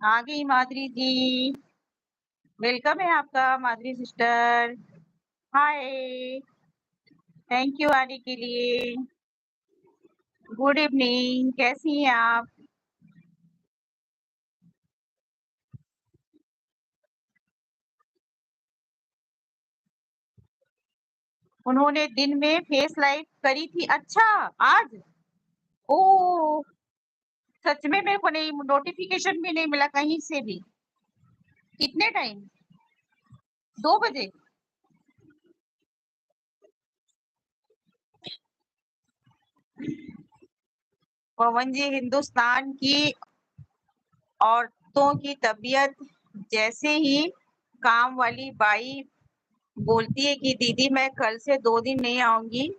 आ गई माधुरी जी। वेलकम है आपका माधुरी सिस्टर। हाय। थैंक यू आने के लिए। गुड इवनिंग, कैसी हैं आप? उन्होंने दिन में फेस लाइट करी थी। अच्छा, आज? ओ, सच में मेरे को नहीं, नोटिफिकेशन भी नहीं मिला कहीं से भी। कितने टाइम? 2 बजे? पवन जी, हिंदुस्तान की औरतों की तबीयत जैसे ही काम वाली बाई बोलती है कि दीदी मैं कल से 2 दिन नहीं आऊंगी,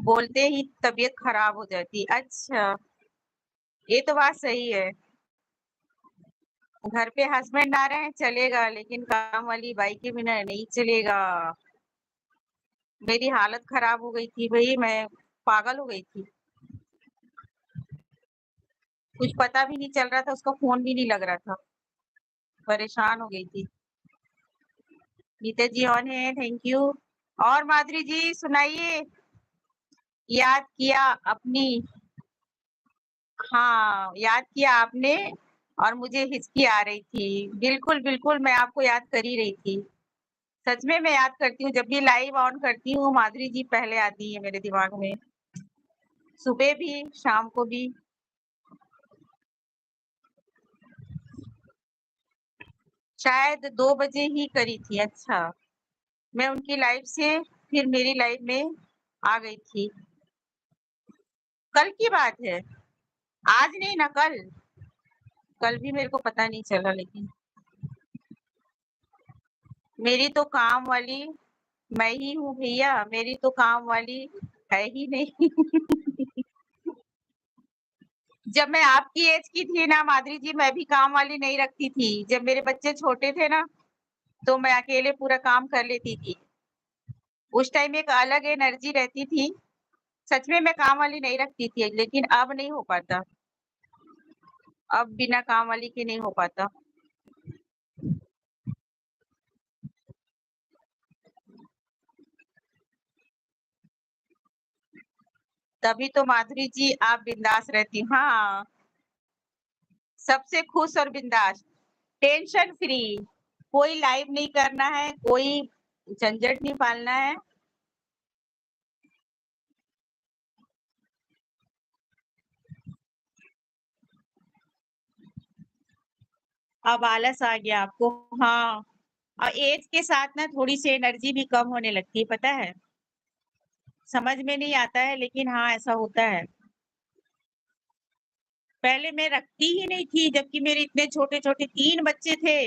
बोलते ही तबीयत खराब हो जाती है। अच्छा, ये तो बात सही है। घर पे हस्बैंड आ रहे हैं चलेगा, लेकिन काम वाली बाई के बिना नहीं चलेगा। मेरी हालत खराब हो गई थी भाई, मैं पागल हो गई थी। कुछ पता भी नहीं चल रहा था, उसका फोन भी नहीं लग रहा था। परेशान हो गई थी। गीता जी ऑन है, थैंक यू। और माधुरी जी सुनाइए। याद किया अपनी। हाँ, याद किया आपने। और मुझे हिचकी आ रही थी। बिल्कुल बिल्कुल, मैं आपको याद कर ही रही थी। सच में मैं याद करती हूँ, जब भी लाइव ऑन करती हूँ माधुरी जी पहले आती है मेरे दिमाग में। सुबह भी, शाम को भी। शायद 2 बजे ही करी थी। अच्छा, मैं उनकी लाइफ से फिर मेरी लाइफ में आ गई थी। कल की बात है, आज नहीं ना, कल। कल भी मेरे को पता नहीं चला, लेकिन मेरी तो काम वाली मैं ही हूँ भैया, मेरी तो काम वाली है ही नहीं। जब मैं आपकी एज की थी ना माधुरी जी, मैं भी काम वाली नहीं रखती थी। जब मेरे बच्चे छोटे थे ना, तो मैं अकेले पूरा काम कर लेती थी। उस टाइम एक अलग एनर्जी रहती थी। सच में मैं काम वाली नहीं रखती थी, लेकिन अब नहीं हो पाता। अब बिना काम वाली के नहीं हो पाता। तभी तो माधुरी जी आप बिंदास रहती। हाँ, सबसे खुश और बिंदास, टेंशन फ्री। कोई लाइव नहीं करना है, कोई झंझट नहीं पालना है। अब आलस आ गया आपको। हाँ, और एज के साथ ना थोड़ी सी एनर्जी भी कम होने लगती है, पता है। समझ में नहीं आता है, लेकिन हाँ ऐसा होता है। पहले मैं रखती ही नहीं थी, जबकि मेरे इतने छोटे छोटे 3 बच्चे थे।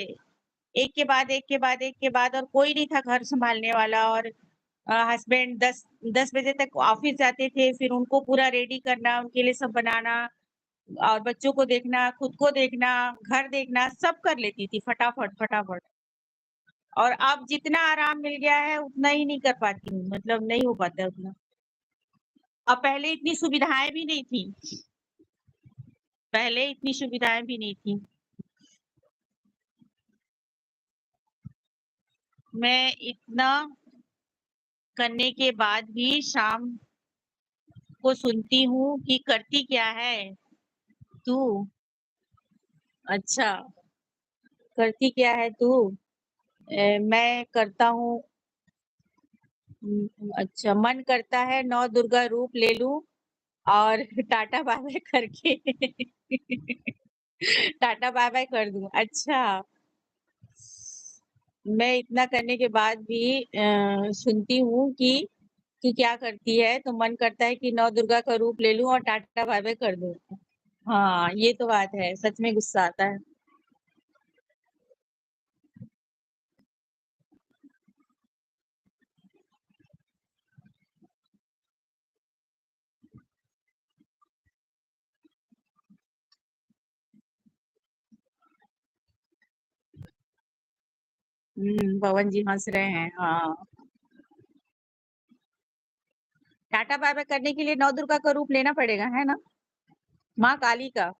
एक के बाद एक के बाद एक के बाद, और कोई नहीं था घर संभालने वाला। और हस्बैंड 10 10 बजे तक ऑफिस जाते थे, फिर उनको पूरा रेडी करना, उनके लिए सब बनाना, और बच्चों को देखना, खुद को देखना, घर देखना, सब कर लेती थी फटाफट फटाफट। और अब जितना आराम मिल गया है उतना ही नहीं कर पाती हूँ, मतलब नहीं हो पाता है उतना। अब पहले इतनी सुविधाएं भी नहीं थी। पहले इतनी सुविधाएं भी नहीं थी। मैं इतना करने के बाद भी शाम को सुनती हूँ कि करती क्या है तू। अच्छा, करती क्या है तू? मैं करता हूँ। अच्छा, मन करता है 9 दुर्गा रूप ले लूं और टाटा बाय बाय करके टाटा बाय बाय कर दूं। अच्छा, मैं इतना करने के बाद भी सुनती हूँ कि तू क्या करती है, तो मन करता है कि 9 दुर्गा का रूप ले लूं और टाटा बाय बाय कर दूं। हाँ, ये तो बात है, सच में गुस्सा आता है। पवन जी हंस रहे हैं। हाँ, टाटा बाय बाय करने के लिए 9 दुर्गा का रूप लेना पड़ेगा, है ना? माँ काली का।